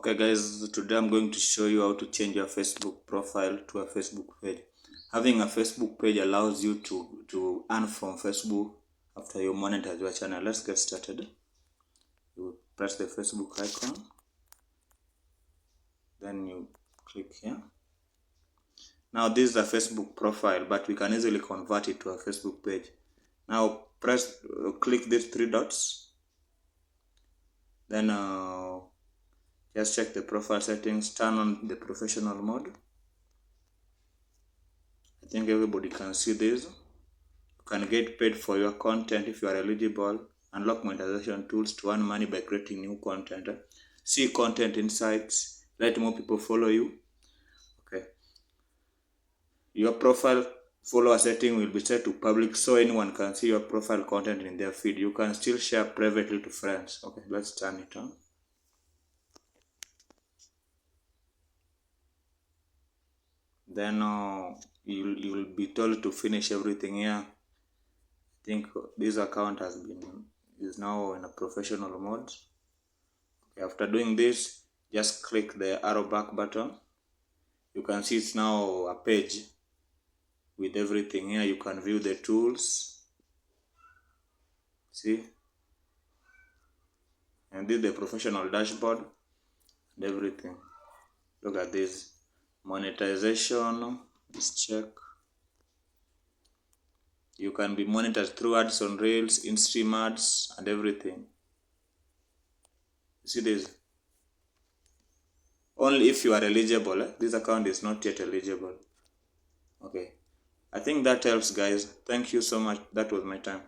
Okay guys, today I'm going to show you how to change your Facebook profile to a Facebook page. Having a Facebook page allows you to earn from Facebook after you monetize your channel. Let's get started. You press the Facebook icon, then you click here. Now this is a Facebook profile, but we can easily convert it to a Facebook page. Now click these three dots, then just check the profile settings, turn on the professional mode. I think everybody can see this. You can get paid for your content if you are eligible. Unlock monetization tools to earn money by creating new content. See content insights. Let more people follow you. Okay. Your profile follower setting will be set to public so anyone can see your profile content in their feed. You can still share privately to friends. Okay, let's turn it on. Then you will be told to finish everything here. I think this account is now in a professional mode. Okay, after doing this, just click the arrow back button. You can see it's now a page with everything here. You can view the tools. See? And this is the professional dashboard and everything. Look at this. Monetization. Let's check. You can be monetized through ads on Reels, in-stream ads, and everything. See this? Only if you are eligible. This account is not yet eligible. Okay. I think that helps, guys. Thank you so much. That was my time.